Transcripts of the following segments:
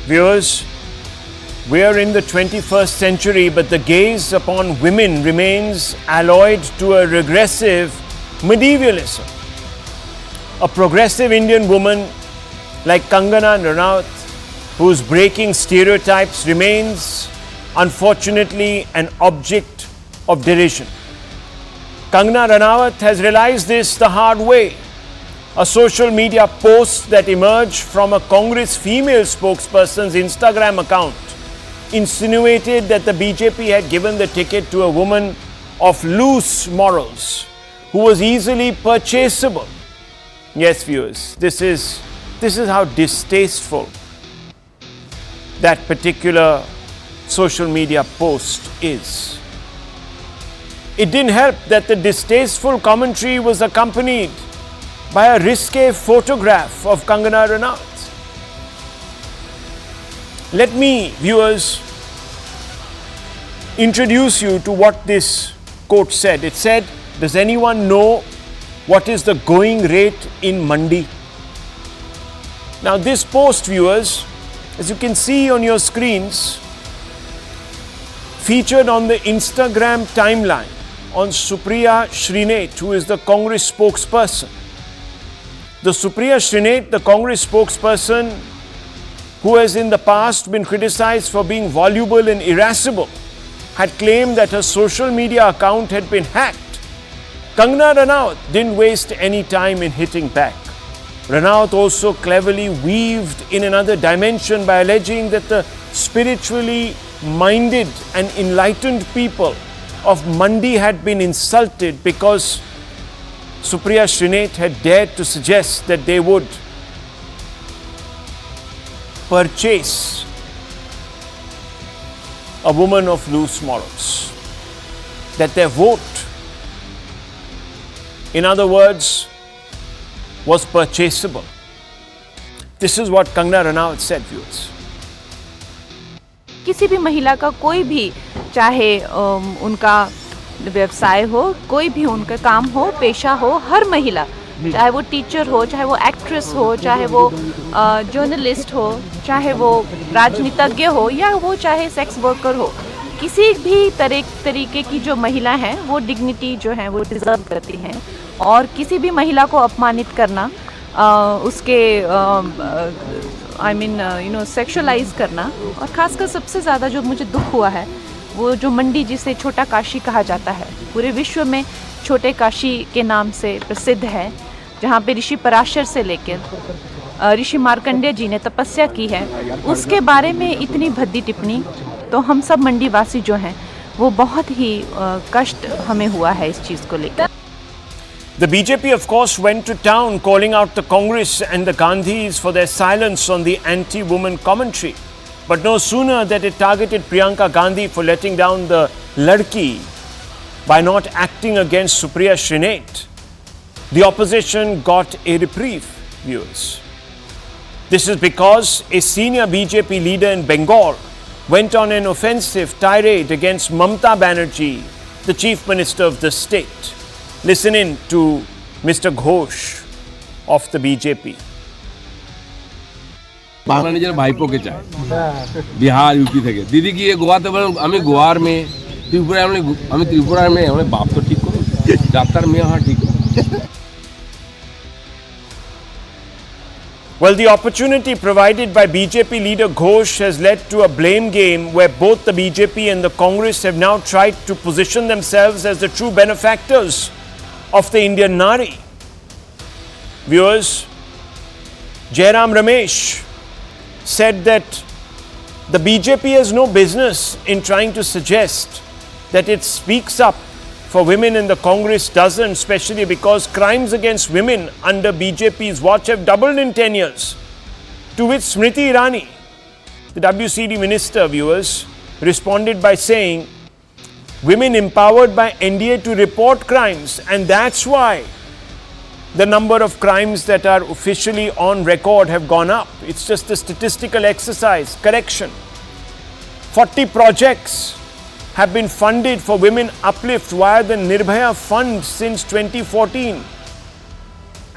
Viewers, we are in the 21st century, but the gaze upon women remains alloyed to a regressive medievalism. A progressive Indian woman like Kangana Ranaut, whose breaking stereotypes remains, unfortunately, an object of derision. Kangana Ranaut has realized this the hard way. A social media post that emerged from a Congress female spokesperson's Instagram account insinuated that the BJP had given the ticket to a woman of loose morals who was easily purchasable. Yes, viewers, this is how distasteful that particular social media post is. It didn't help that the distasteful commentary was accompanied by a risque photograph of Kangana Ranaut. Let me, viewers, introduce you to what this quote said. It said, "Does anyone know what is the going rate in Mandi?" Now this post, viewers, as you can see on your screens, featured on the Instagram timeline on Supriya Shrinate, who is the Congress spokesperson. The Supriya Shrinate, the Congress spokesperson, who has in the past been criticized for being voluble and irascible, had claimed that her social media account had been hacked. Kangana Ranaut didn't waste any time in hitting back. Ranaut also cleverly weaved in another dimension by alleging that the spiritually minded and enlightened people of Mandi had been insulted because Supriya Shrinate had dared to suggest that they would purchase a woman of loose morals, that their vote, in other words, was purchasable. This is what Kangana Ranaut said, viewers. किसी भी महिला का कोई भी, चाहे उनका व्यवसाय हो, कोई भी उनका काम हो, पेशा हो, हर महिला, चाहे वो टीचर हो, चाहे वो एक्ट्रेस हो, चाहे वो जर्नलिस्ट हो, चाहे वो राजनीतिज्ञ हो, या वो चाहे सेक्स वर्कर हो, किसी भी तरीके की जो महिला हैं वो डिग्निटी जो है वो डिजर्व करती हैं। और किसी भी महिला को अपमानित करना, उसके सेक्सुअलाइज करना, और खासकर सबसे ज़्यादा जो मुझे दुख हुआ है वो जो मंडी, जिसे छोटा काशी कहा जाता है, पूरे विश्व में छोटे काशी के नाम से प्रसिद्ध है, जहाँ पे ऋषि पराशर से लेकर ऋषि मार्कंडेय जी ने तपस्या की है, उसके बारे में इतनी भद्दी टिप्पणी, तो हम सब मंडी वासी जो हैं वो बहुत ही कष्ट हमें हुआ है इस चीज़ को लेकर। The BJP, of course, went to town calling out the Congress and the Gandhis for their silence on the anti-woman commentary. But no sooner that it targeted Priyanka Gandhi for letting down the ladki by not acting against Supriya Shrinate, the opposition got a reprieve, viewers. This is because a senior BJP leader in Bengal went on an offensive tirade against Mamata Banerjee, the chief minister of the state. Listen in to Mr. Ghosh of the BJP. Bangla নিজের ভাইপোকে চায়, Bihar UP থেকে। দিদি গিয়ে গোয়াতে বলেন আমি গোয়ার মেয়ে, ত্রিপুরায় আমি ত্রিপুরার মেয়ে, আমার বাপ তো ঠিক করো, ডাক্তার মেয়ে হওয়া ঠিক। Well, the opportunity provided by BJP leader Ghosh has led to a blame game where both the BJP and the Congress have now tried to position themselves as the true benefactors of the Indian Nari. Viewers, Jairam Ramesh said that the BJP has no business in trying to suggest that it speaks up for women and the Congress doesn't, especially because crimes against women under BJP's watch have doubled in 10 years. To which Smriti Irani, the WCD minister, viewers, responded by saying, women empowered by NDA to report crimes, and that's why the number of crimes that are officially on record have gone up. It's just a statistical exercise. Correction. 40 projects have been funded for women uplift via the Nirbhaya Fund since 2014.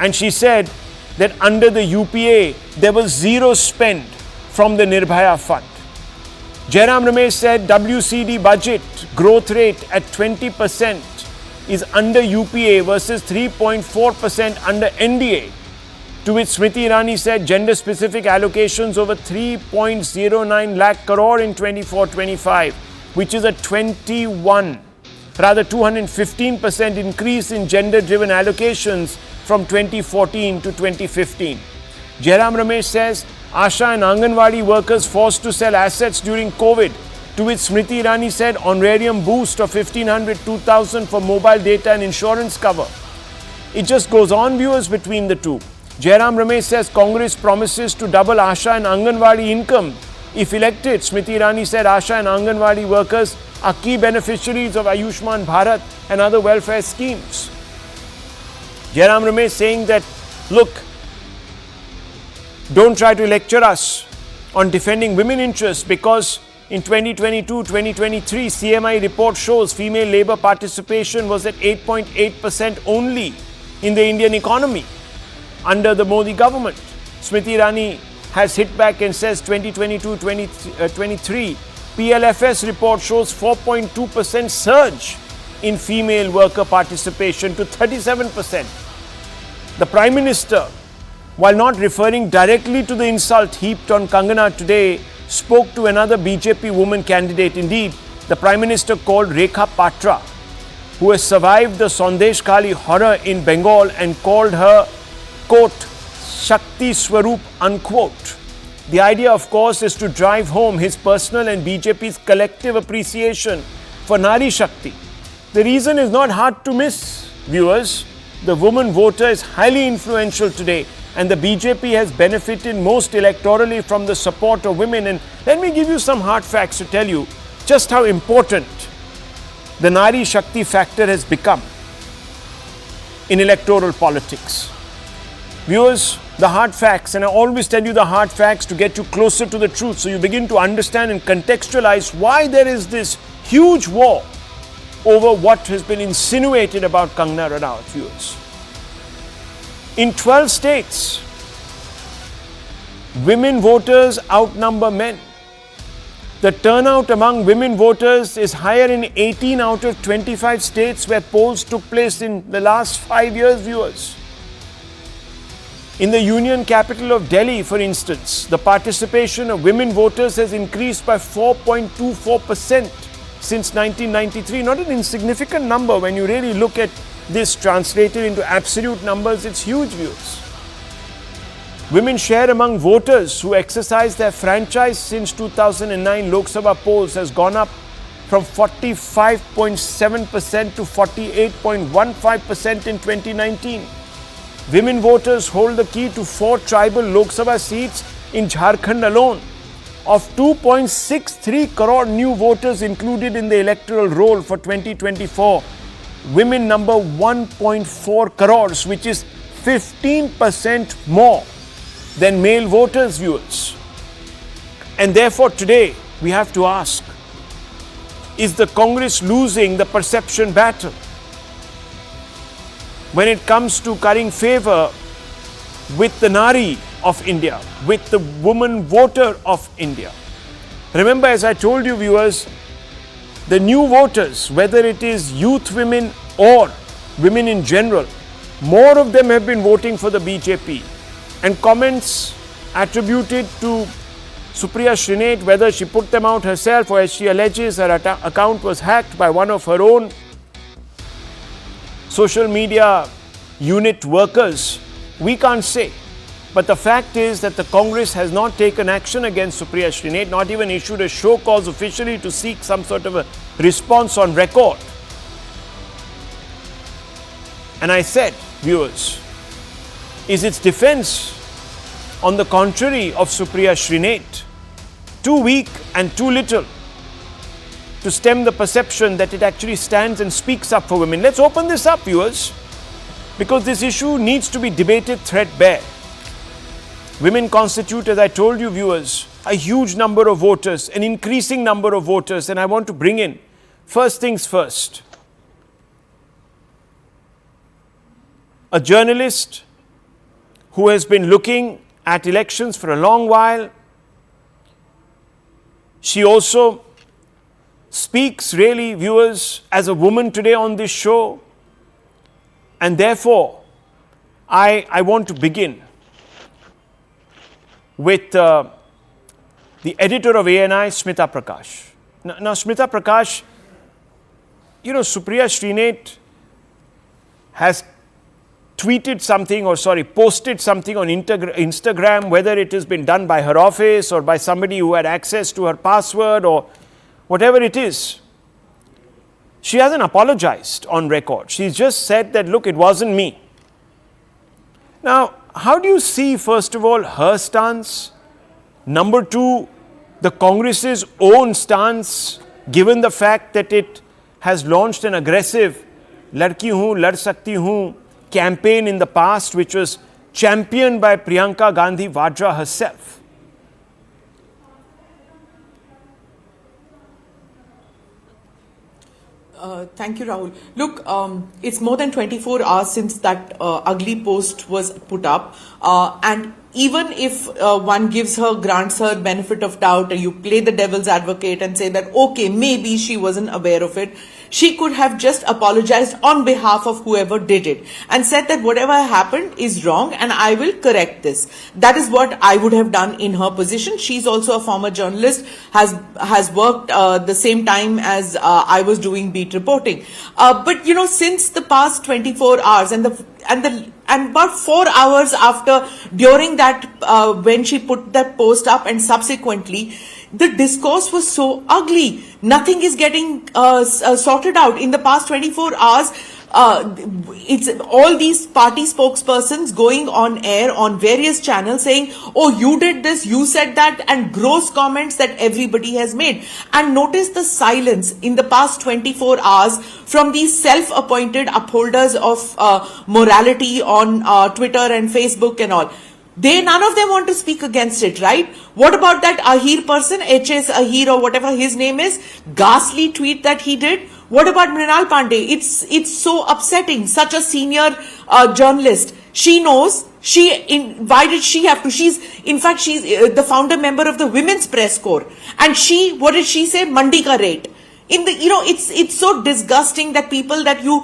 And she said that under the UPA, there was zero spend from the Nirbhaya Fund. Jairam Ramesh said WCD budget growth rate at 20% is under UPA versus 3.4% under NDA. To which Smriti Irani said gender-specific allocations over 3.09 lakh crore in 24-25, which is a 215% increase in gender-driven allocations from 2014 to 2015. Jairam Ramesh says Asha and Anganwadi workers forced to sell assets during COVID, to which Smriti Irani said honorarium boost of 1,500-2,000 for mobile data and insurance cover. It just goes on, viewers, between the two. Jairam Ramesh says Congress promises to double Asha and Anganwadi income if elected. Smriti Irani said Asha and Anganwadi workers are key beneficiaries of Ayushman Bharat and other welfare schemes. Jairam Ramesh saying that, look, don't try to lecture us on defending women interests, because in 2022-2023, CMI report shows female labour participation was at 8.8% only in the Indian economy under the Modi government. Smriti Irani has hit back and says 2022-23 PLFS report shows 4.2% surge in female worker participation to 37%. The Prime Minister, while not referring directly to the insult heaped on Kangana today, spoke to another BJP woman candidate. Indeed, the Prime Minister called Rekha Patra, who has survived the Sandesh Kali horror in Bengal, and called her, quote, Shakti Swarup, unquote. The idea, of course, is to drive home his personal and BJP's collective appreciation for Nari Shakti. The reason is not hard to miss, viewers. The woman voter is highly influential today, and the BJP has benefited most electorally from the support of women. And let me give you some hard facts to tell you just how important the Nari Shakti factor has become in electoral politics. Viewers, the hard facts, and I always tell you the hard facts to get you closer to the truth, so you begin to understand and contextualize why there is this huge war over what has been insinuated about Kangana Ranaut, viewers. In 12 states, women voters outnumber men. The turnout among women voters is higher in 18 out of 25 states where polls took place in the last 5 years, viewers. In the union capital of Delhi, for instance, the participation of women voters has increased by 4.24% since 1993. Not an insignificant number when you really look at this translated into absolute numbers. It's huge, viewers. Women's share among voters who exercise their franchise since 2009 Lok Sabha polls has gone up from 45.7% to 48.15% in 2019. Women voters hold the key to 4 tribal Lok Sabha seats in Jharkhand alone. Of 2.63 crore new voters included in the electoral roll for 2024, women number 1.4 crores, which is 15% more than male voters, viewers. And therefore today we have to ask, is the Congress losing the perception battle when it comes to currying favor with the Nari of India, with the woman voter of India? Remember, as I told you, viewers, the new voters, whether it is youth women or women in general, more of them have been voting for the BJP. And comments attributed to Supriya Shrinate, whether she put them out herself or, as she alleges, her account was hacked by one of her own social media unit workers, we can't say. But the fact is that the Congress has not taken action against Supriya Shrinate, not even issued a show cause officially to seek some sort of a response on record. And I said, viewers, is its defense, on the contrary, of Supriya Shrinate too weak and too little to stem the perception that it actually stands and speaks up for women? Let's open this up, viewers, because this issue needs to be debated threadbare. Women constitute, as I told you, viewers, a huge number of voters, an increasing number of voters, and I want to bring in, first things first, a journalist who has been looking at elections for a long while, She also speaks, really, viewers, as a woman today on this show. And therefore, I want to begin with the editor of ANI, Smita Prakash. Now, Smita Prakash, you know, Supriya Shrinate has tweeted something, or posted something on Instagram, whether it has been done by her office or by somebody who had access to her password or whatever it is. She hasn't apologized on record. She's just said that, look, it wasn't me. Now, how do you see, first of all, her stance? Number two, the Congress's own stance, given the fact that it has launched an aggressive Ladki Hoon, Lad Sakti Hoon campaign in the past, which was championed by Priyanka Gandhi Vadra herself. Thank you, Rahul. Look, it's more than 24 hours since that ugly post was put up. And even if one grants her benefit of doubt, and you play the devil's advocate and say that, okay, maybe she wasn't aware of it, she could have just apologized on behalf of whoever did it and said that whatever happened is wrong and I will correct this. That is what I would have done in her position. She's also a former journalist, has worked the same time as I was doing beat reporting. But you know, since the past 24 hours and about 4 hours after, during that, when she put that post up and subsequently, the discourse was so ugly. Nothing is getting sorted out. In the past 24 hours, it's all these party spokespersons going on air on various channels saying, oh, you did this, you said that, and gross comments that everybody has made. And notice the silence in the past 24 hours from these self-appointed upholders of morality on Twitter and Facebook and all. None of them want to speak against it, right? What about that Ahir person, HS Ahir or whatever his name is, ghastly tweet that he did? What about Mrinal Pandey? It's so upsetting. Such a senior journalist. She knows. Why did she have to? She's the founder member of the Women's Press Corps. And what did she say? Mandi ka rate. It's so disgusting that people that you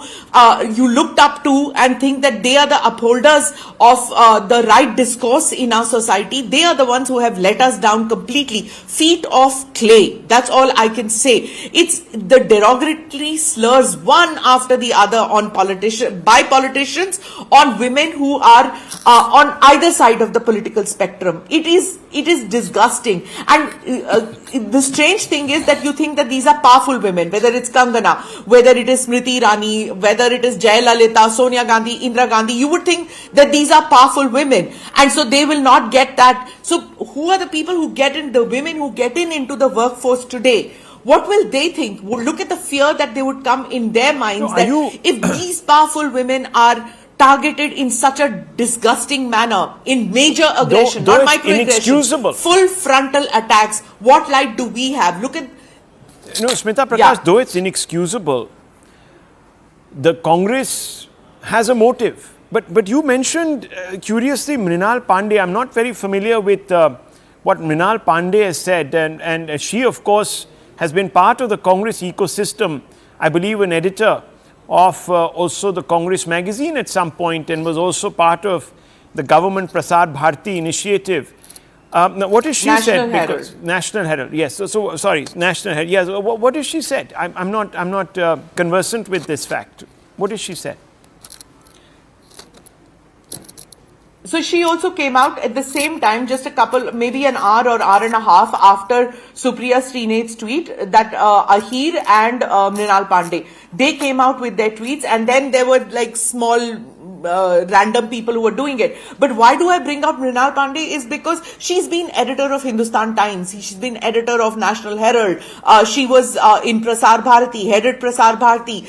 looked up to and think that they are the upholders of the right discourse in our society, they are the ones who have let us down completely. Feet of clay. That's all I can say. It's the derogatory slurs one after the other by politicians on women who are on either side of the political spectrum. It is disgusting. And the strange thing is that you think that these are powerful women, whether it's Kangana, whether it is Smriti Irani, whether it is Jayalalitha, Sonia Gandhi, Indira Gandhi, you would think that these are powerful women and so they will not get that. So who are the people who the women who get into the workforce today? What will they think? Look at the fear that they would come in their minds if these powerful women are targeted in such a disgusting manner, in major aggression, not microaggression, full frontal attacks. What light do we have? Look at... No, Smita Prakash, though it's inexcusable, the Congress has a motive. But you mentioned, curiously, Mrinal Pandey. I'm not very familiar with what Mrinal Pandey has said. And she, of course, has been part of the Congress ecosystem. I believe an editor of also the Congress magazine at some point, and was also part of the government Prasar Bharati initiative. Now, what has she said? National Herald, yes. So sorry, National Herald. Yes. What has she said? I'm not conversant with this fact. What has she said? So she also came out at the same time, just maybe an hour or hour and a half after Supriya Srinate's tweet, that Ahir and Mrinal Pandey, they came out with their tweets, and then there were like small random people who were doing it. But why do I bring up Mrinal Pandey is because she's been editor of Hindustan Times. She's been editor of National Herald. She was in Prasar Bharati, headed Prasar Bharati.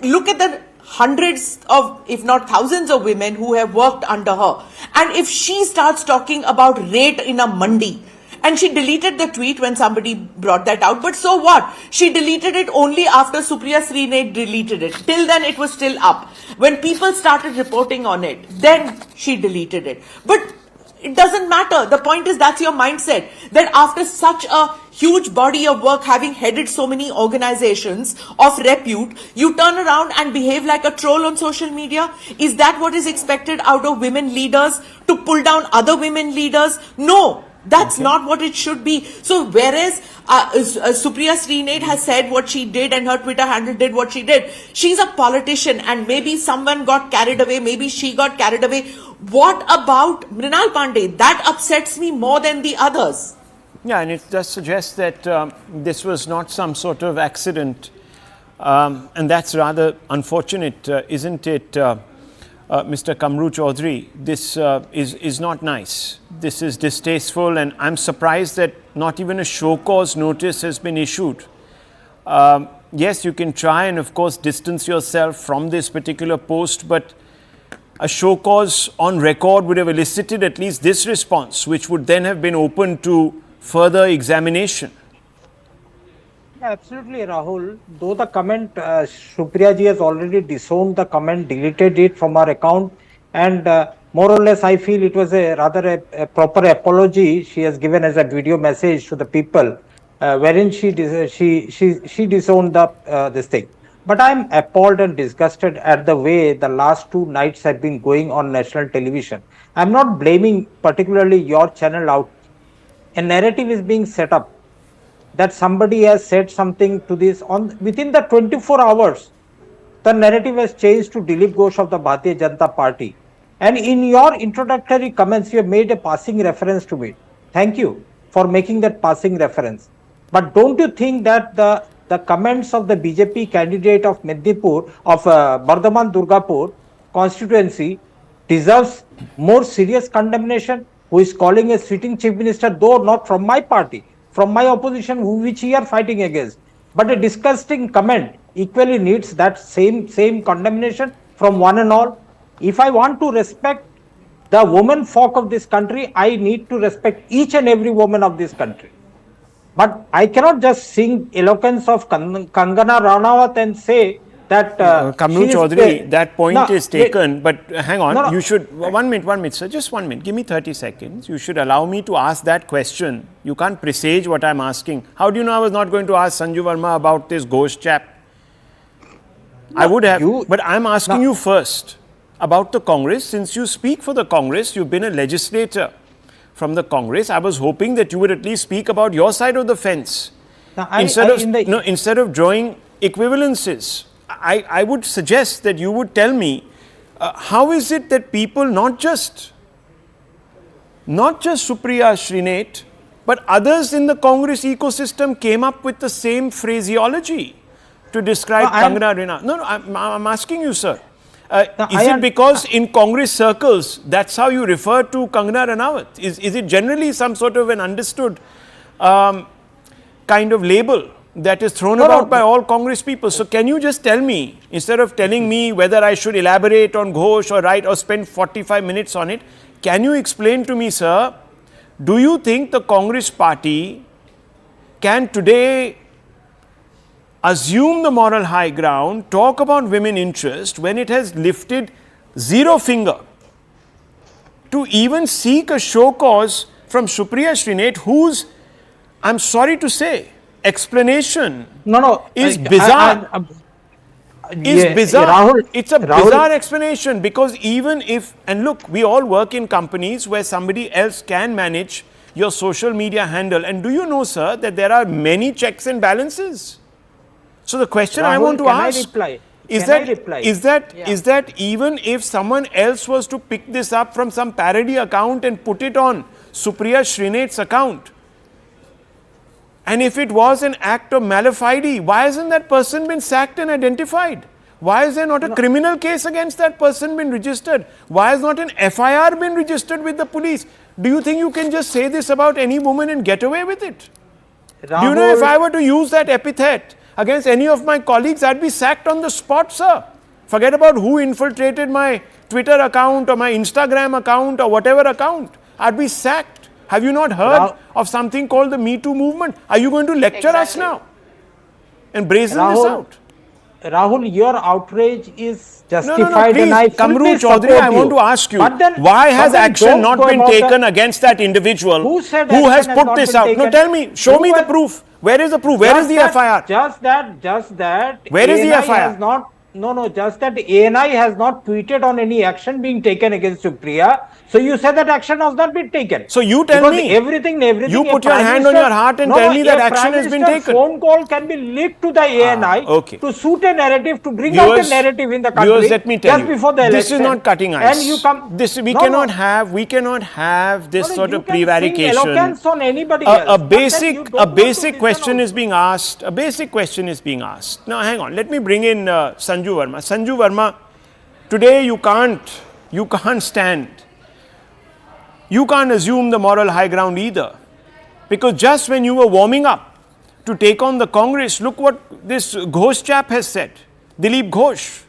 Look at the hundreds of, if not thousands of women who have worked under her. And if she starts talking about rate in a mandi, and she deleted the tweet when somebody brought that out, but so what? She deleted it only after Supriya Srinate deleted it. Till then it was still up. When people started reporting on it, then she deleted it. But It doesn't matter. The point is that's your mindset. That after such a huge body of work, having headed so many organizations of repute, you turn around and behave like a troll on social media? Is that what is expected out of women leaders? To pull down other women leaders? No. That's not what it should be. So whereas Supriya Shrinate has said what she did and her Twitter handle did what she did, she's a politician and maybe someone got carried away, maybe she got carried away. What about Mrinal Pandey? That upsets me more than the others. Yeah, and it does suggest that this was not some sort of accident. And that's rather unfortunate, isn't it, Mr. Kamru Chaudhary? This is not nice. This is distasteful, and I'm surprised that not even a show cause notice has been issued. Yes, you can try and, of course, distance yourself from this particular post, but a show cause on record would have elicited at least this response, which would then have been open to further examination. Yeah, absolutely, Rahul. Though the comment, Supriya ji has already disowned the comment, deleted it from her account, and more or less, I feel it was a rather a proper apology she has given as a video message to the people, wherein she disowned the this thing. But I am appalled and disgusted at the way the last 2 nights have been going on national television. I am not blaming particularly your channel out. A narrative is being set up that somebody has said something to this on within the 24 hours. The narrative has changed to Dilip Ghosh of the Bharatiya Janata Party. And in your introductory comments, you have made a passing reference to it. Thank you for making that passing reference. But don't you think that the comments of the BJP candidate of Mednipur, of Bardhaman Durgapur constituency deserves more serious condemnation? Who is calling a sitting chief minister, though not from my party, from my opposition, which we are fighting against. But a disgusting comment equally needs that same condemnation from one and all. If I want to respect the women folk of this country, I need to respect each and every woman of this country. But I cannot just sing eloquence of Kangana Ranaut and say that Kamru Chaudhary, that point is taken, but hang on, No. you should, 1 minute, sir, just 1 minute, give me 30 seconds. You should allow me to ask that question. You can't presage what I'm asking. How do you know I was not going to ask Sanju Verma about this Ghosh chap? I would have, but I'm asking you first about the Congress. Since you speak for the Congress, you've been a legislator from the Congress. I was hoping that you would at least speak about your side of the fence. Instead of drawing equivalences. I would suggest that you would tell me how is it that people, not just Supriya Shrinate, but others in the Congress ecosystem came up with the same phraseology to describe Kangana Ranaut. No, I'm asking you, sir. Is it because in Congress circles, that's how you refer to Kangana Ranaut? Is it generally some sort of an understood kind of label that is thrown about by all Congress people? So can you just tell me, instead of telling me whether I should elaborate on Ghosh or write or spend 45 minutes on it, can you explain to me, sir, do you think the Congress party can today assume the moral high ground, talk about women interest when it has lifted zero finger to even seek a show cause from Supriya Shrinate, whose, I'm sorry to say, explanation is bizarre. Rahul, it's a bizarre explanation, because even if, and look, we all work in companies where somebody else can manage your social media handle. And do you know, sir, that there are many checks and balances? So the question I want to ask is that even if someone else was to pick this up from some parody account and put it on Supriya Shrinate's account, and if it was an act of malafide, why hasn't that person been sacked and identified? Why is there not a criminal case against that person been registered? Why has not an FIR been registered with the police? Do you think you can just say this about any woman and get away with it? Do you know, if I were to use that epithet against any of my colleagues, I'd be sacked on the spot, sir. Forget about who infiltrated my Twitter account or my Instagram account or whatever account. I'd be sacked. Have you not heard of something called the Me Too movement? Are you going to lecture us now and brazen this out? Rahul, your outrage is No, justified, please, and I Kamru fully Chaudhary, support I want to ask you, But then, why has action don't not go been about taken against that individual Who said who action has has put not this been out? No, taken? tell me, show Who me the has- proof. Where is the proof? Where is the FIR? Just that. Where is the ANI FIR? has not. No. Just that ANI has not tweeted on any action being taken against Supriya. So you say that action has not been taken. So you tell Because me. Everything. You a put your Prime hand on Minister- your heart and No, tell me that a action Prime has been Minister's taken. phone call can be leaked to the ANI okay. to suit a narrative, to bring out a narrative in the country. Viewers, let me tell just you, before the this election. is not cutting ice. And you come. We cannot have this sort of prevarication. Eloquence on anybody else. A But then you basic don't want to listen question also. is being asked. A basic question is being asked. Now, hang on. Let me bring in Sanju Verma. Sanju Verma, today you can't stand. You can't assume the moral high ground either. Because just when you were warming up to take on the Congress, look what this Ghosh chap has said. Dilip Ghosh.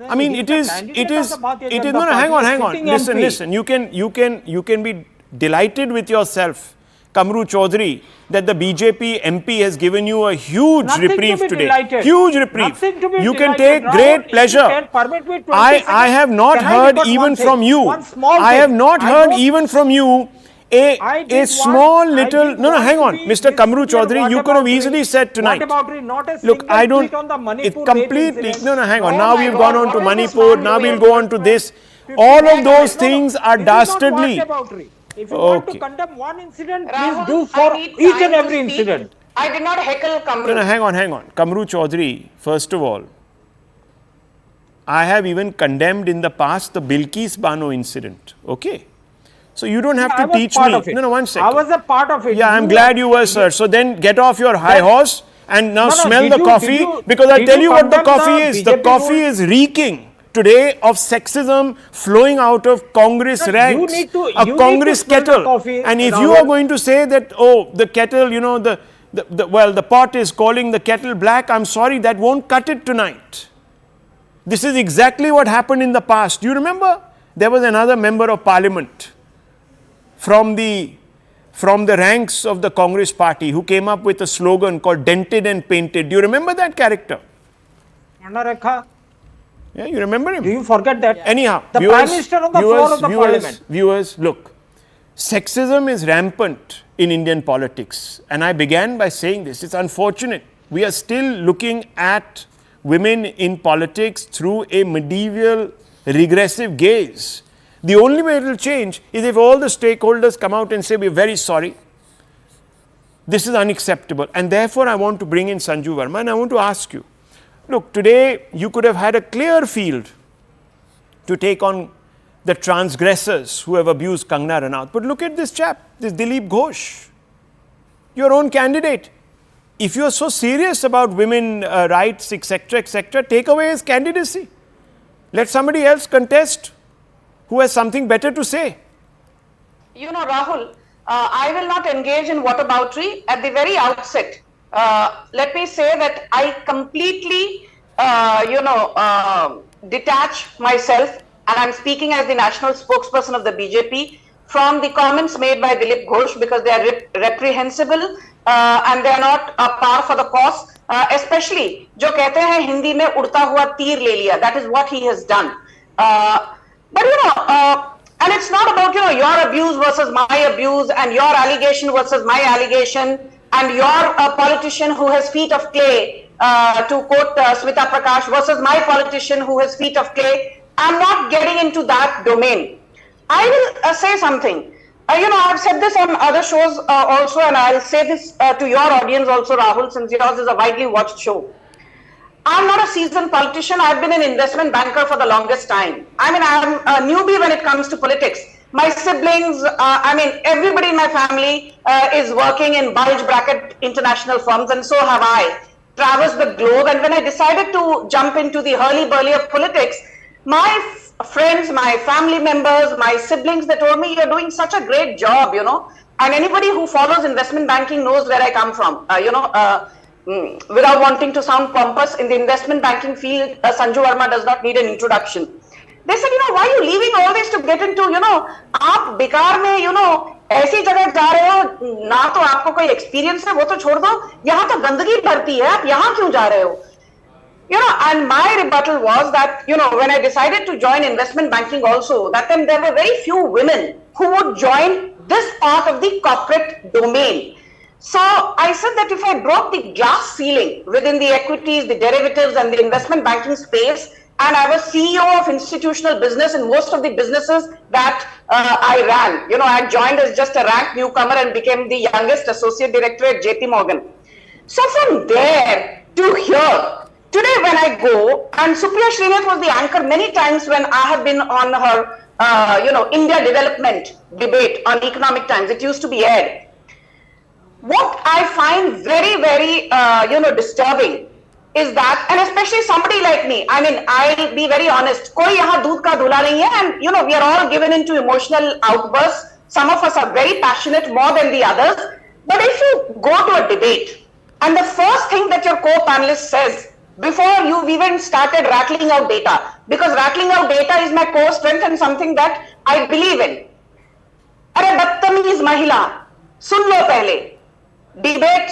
I mean, it is, no, hang on. Listen. You can be delighted with yourself, Kamru Chaudhary, that the BJP MP has given you a huge reprieve today. Delighted. Huge reprieve. Nothing to be You can delighted. take great Rahul, pleasure. if you can permit me 20 I seconds, have not can I heard record even one thing? from you. One small I have thing. not I heard don't- even from you I a did small want- I little. did No, want hang to on, be Mr. Kamru clear. Chaudhary. What You could have about easily said tonight. What about not a Look, single I don't. tweet on the Manipur It rape completely. incident? No, hang on. Oh Now my we've God, gone on what to is Manipur. this Now man we'll doing? go on to this. 50 All of No, those no, things are this is not dastardly. whataboutery. If you want to Okay. condemn one incident, Rahul, please do I for need each time and to every speak. incident. I did not heckle Kamru. No, hang on. Kamru Chaudhary, first of all, I have even condemned in the past the Bilkis Bano incident. Okay. So you don't have I to was teach part me. of it. No, 1 second. I was a part of it. Yeah, I'm glad you were, sir. So then get off your high horse and now No, smell did the you- coffee, did you- because I'll did tell you you what the condemn coffee the is. The BJP coffee rule? is reeking today of sexism flowing out of Congress No, ranks. you need to Congress smell the kettle. coffee, And if Rahul. you are going to say that, oh, the kettle, the pot is calling the kettle black, I'm sorry, that won't cut it tonight. This is exactly what happened in the past. Do you remember? There was another member of parliament from the ranks of the Congress party who came up with a slogan called dented and painted. Do you remember that character? Rekha, Yeah, you remember him? do you forget that? Anyhow, The Prime Minister on the floor of the Parliament. Viewers, look, sexism is rampant in Indian politics. And I began by saying this. It's unfortunate. We are still looking at women in politics through a medieval, regressive gaze. The only way it will change is if all the stakeholders come out and say, we're very sorry. This is unacceptable. And therefore, I want to bring in Sanju Verma and I want to ask you, look, today you could have had a clear field to take on the transgressors who have abused Kangana Ranaut. But look at this chap, this Dilip Ghosh, your own candidate. If you are so serious about women rights, etc., take away his candidacy. Let somebody else contest who has something better to say. You know, Rahul, I will not engage in whataboutery at the very outset. Let me say that I completely, detach myself, and I'm speaking as the national spokesperson of the BJP, from the comments made by Dilip Ghosh, because they are reprehensible and they are not a par for the cause. Especially, जो कहते हैं हिंदी में उड़ता हुआ तीर ले लिया. That is what he has done. But and it's not about your abuse versus my abuse, and your allegation versus my allegation, and your politician who has feet of clay, to quote Smita Prakash, versus my politician who has feet of clay. I'm not getting into that domain. I will say something. I've said this on other shows also, and I'll say this to your audience also, Rahul, since yours is a widely watched show. I'm not a seasoned politician. I've been an investment banker for the longest time. I'm a newbie when it comes to politics. My siblings, everybody in my family is working in bulge bracket international firms, and so have I. Traversed the globe, and when I decided to jump into the hurly-burly of politics, my friends, my family members, my siblings, they told me, you're doing such a great job, and anybody who follows investment banking knows where I come from. Without wanting to sound pompous, in the investment banking field, Sanju Verma does not need an introduction. They said, why are you leaving all this to get into, आप बेकार में, ऐसी जगह जा रहे हो, ना तो आपको कोई एक्सपीरियंस है, वो तो छोड़ दो, यहाँ तो गंदगी भरती है, आप यहाँ क्यों जा रहे हो? And my rebuttal was that, when I decided to join investment banking also, that time there were very few women who would join this part of the corporate domain. So I said that if I broke the glass ceiling within the equities, the derivatives and the investment banking space, and I was CEO of institutional business in most of the businesses that I ran. I joined as just a rank newcomer and became the youngest associate director at JP Morgan. So from there to here, today when I go, and Supriya Shrinate was the anchor many times when I have been on her, India development debate on Economic Times. It used to be aired. What I find very, very, disturbing is that, and especially somebody like me, I'll be very honest, koi yahan doodh ka dhula nahi hai, and, we are all given into emotional outbursts. Some of us are very passionate more than the others. But if you go to a debate, and the first thing that your co-panelist says, before you've even started rattling out data, because rattling out data is my core strength and something that I believe in. अरे बदतमीज महिला, सुन लो पहले, debate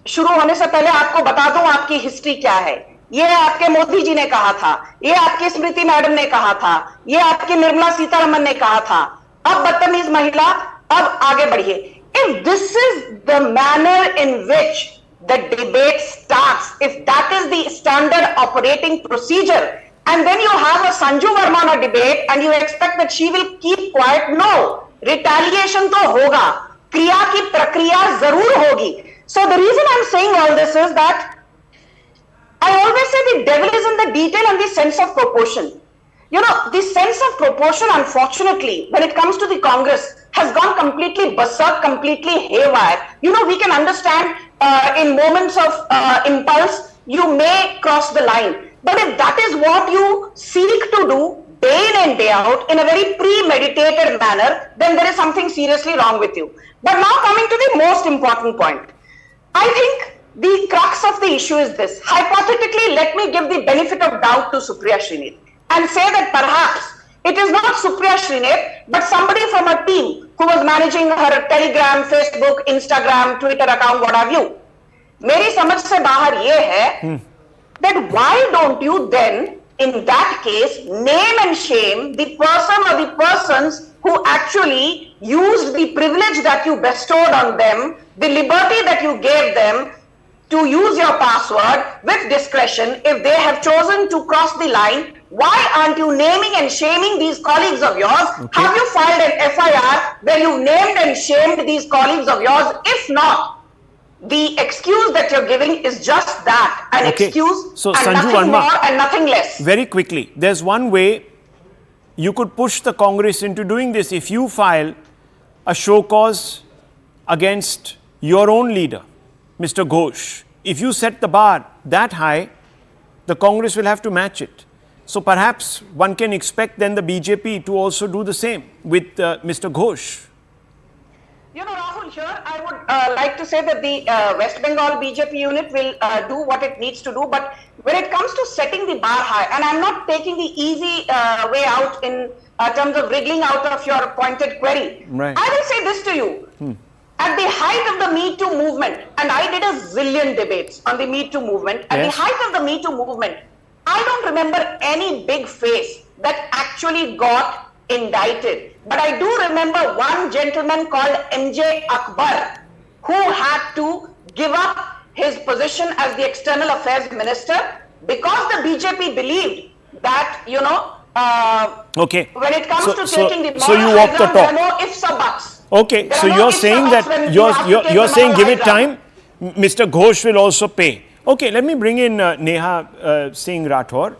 शुरू होने से पहले आपको बता दूं आपकी हिस्ट्री क्या है. ये आपके मोदी जी ने कहा था, ये आपकी स्मृति मैडम ने कहा था, ये आपकी निर्मला सीतारमन ने कहा था. अब बदतमीज महिला, अब आगे बढ़िए. If this is the manner in which the debate starts, if that is the standard operating procedure, and then you have a Sanju Verma on a debate and you expect that she will keep quiet, no. Retaliation to hoga, kriya ki prakriya zarur hogi. So the reason I'm saying all this is that I always say the devil is in the detail and the sense of proportion. The sense of proportion, unfortunately, when it comes to the Congress, has gone completely berserk, completely haywire. We can understand in moments of impulse, you may cross the line. But if that is what you seek to do day in and day out in a very premeditated manner, then there is something seriously wrong with you. But now coming to the most important point. I think the crux of the issue is this. Hypothetically, let me give the benefit of doubt to Supriya Shrinate and say that perhaps it is not Supriya Shrinate, but somebody from her team who was managing her Telegram, Facebook, Instagram, Twitter account, what have you. मेरी समझ से बाहर ये है that why don't you then, in that case, name and shame the person or the persons who actually used the privilege that you bestowed on them, the liberty that you gave them to use your password with discretion. If they have chosen to cross the line, why aren't you naming and shaming these colleagues of yours? Okay. Have you filed an FIR where you named and shamed these colleagues of yours? If not, the excuse that you're giving is just that, an excuse, so, and Sanju nothing Verma, more and nothing less. Very quickly, there's one way you could push the Congress into doing this. If you file a show cause against your own leader, Mr. Ghosh, if you set the bar that high, the Congress will have to match it. So perhaps one can expect then the BJP to also do the same with Mr. Ghosh. Rahul, here I would like to say that the West Bengal BJP unit will do what it needs to do. But when it comes to setting the bar high, and I'm not taking the easy way out in terms of wriggling out of your pointed query, right. I will say this to you. At the height of the Me Too movement, and I did a zillion debates on the Me Too movement, at the height of the Me Too movement, I don't remember any big face that actually got indicted. But I do remember one gentleman called MJ Akbar who had to give up his position as the External Affairs Minister because the BJP believed that, when it comes to taking the moral high ground, there are no ifs or buts. Okay, so you're saying that you're saying give it time, Mr. Ghosh will also pay. Okay, let me bring in Neha Singh Rathor.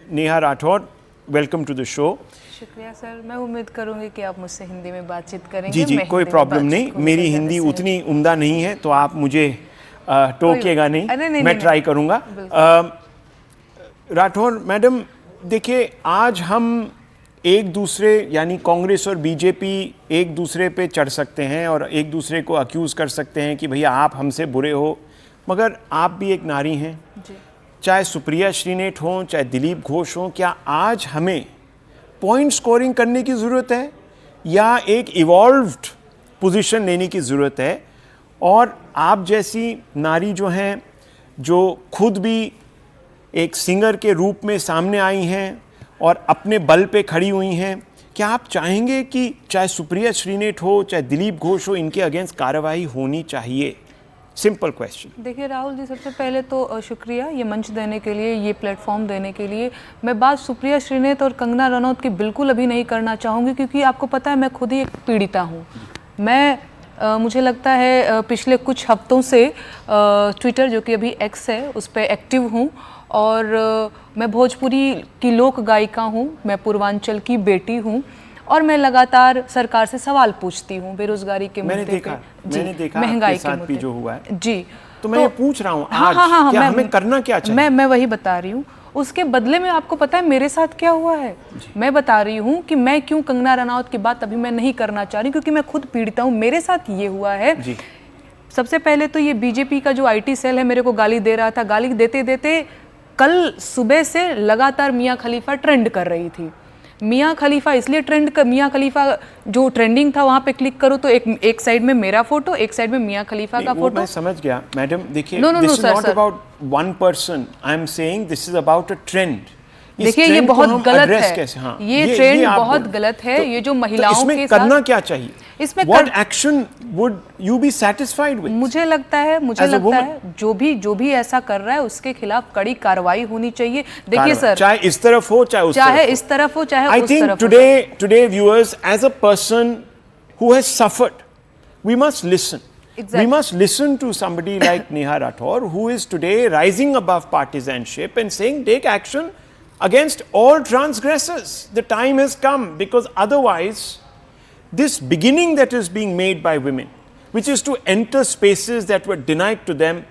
Neha Rathor, welcome to the show. शुक्रिया sir, मैं उम्मीद करूंगी कि आप मुझसे हिंदी में बातचीत करेंगे. जी जी, कोई प्रॉब्लम नहीं. मेरी हिंदी उतनी उम्दा नहीं है तो आप मुझे टोकिएगा नहीं, मैं ट्राई करूंगा. राठौर मैडम, देखिए आज हम एक दूसरे यानी कांग्रेस और बीजेपी एक दूसरे पे चढ़ सकते हैं और एक दूसरे को अक्यूज़ कर सकते हैं कि भैया आप हमसे बुरे हो, मगर आप भी एक नारी हैं. चाहे सुप्रिया श्रीनेट हों, चाहे दिलीप घोष हों, क्या आज हमें पॉइंट स्कोरिंग करने की ज़रूरत है या एक इवॉल्व्ड पोजीशन लेने की ज़रूरत है? और आप जैसी नारी जो हैं, जो खुद भी एक सिंगर के रूप में सामने आई हैं और अपने बल पे खड़ी हुई हैं, क्या आप चाहेंगे कि चाहे सुप्रिया श्रीनेट हो चाहे दिलीप घोष हो, इनके अगेंस्ट कार्रवाई होनी चाहिए? Simple question. देखिए राहुल जी, सबसे पहले तो शुक्रिया ये मंच देने के लिए, ये प्लेटफॉर्म देने के लिए। मैं बात सुप्रिया श्रीनेत और कंगना रनौत की बिल्कुल अभी नहीं करना चाहूँगी, क्योंकि आपको पता है मैं खुद ही एक पीड़िता हूँ। मैं मुझे लगता है पिछले कुछ हफ्तों से ट्विटर, जो कि अभी एक्स है, उस पर एक्टिव हूँ और मैं भोजपुरी की लोक गायिका हूँ, मैं पूर्वांचल की बेटी हूँ और मैं लगातार सरकार से सवाल पूछती हूँ बेरोजगारी के मुद्दे पे, महंगाई के मुद्दे जो हुआ है जी। तो मैं ये पूछ रहा हूँ हाँ, आज हाँ, हाँ, क्या हमें करना क्या चाहिए? मैं वही बता रही हूँ। उसके बदले में आपको पता है मेरे साथ क्या हुआ है? मैं बता रही हूँ कि मैं क्यों कंगना रनौत की बात अभी मैं नहीं करना चाह रही, क्योंकि मैं खुद पीड़िता हूँ। मेरे साथ ये हुआ है जी। सबसे पहले तो ये बीजेपी का जो आईटी सेल है मेरे को गाली दे रहा था। गाली देते देते कल सुबह से लगातार मियाँ खलीफा ट्रेंड कर रही थी। मियाँ खलीफा इसलिए ट्रेंड कर, मियाँ खलीफा जो ट्रेंडिंग था वहाँ पे क्लिक करो तो एक साइड में मेरा फोटो, एक साइड में मियाँ खलीफा का फोटो। मैं समझ गया मैडम, देखिए No, this is sir, not sir. About one person, I am saying this is about a trend. देखिए ये बहुत गलत है। हाँ, ये ट्रेंड बहुत गलत है। तो, ये जो महिलाओं इसमें के करना साथ क्या चाहिए? इसमें What action would you be satisfied with? मुझे लगता है जो भी ऐसा कर रहा है उसके खिलाफ कड़ी कार्रवाई होनी चाहिए। देखिए सर, चाहे इस तरफ हो चाहे उस तरफ हो। इस तरफ हो चाहे I उस तरफ think today viewers, as a person who has suffered, we must listen. Exactly. We must listen to somebody like Neha Rathor, who is today rising above partisanship and saying take action against all transgressors. The time has come, because otherwise this beginning that is being made by women, which is to enter spaces that were denied to them,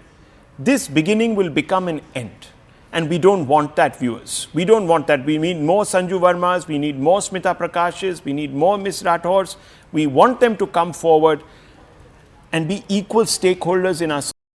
this beginning will become an end. And we don't want that, viewers. We don't want that. We need more Sanju Vermas, we need more Smita Prakashes, we need more Miss Rathors. We want them to come forward and be equal stakeholders in our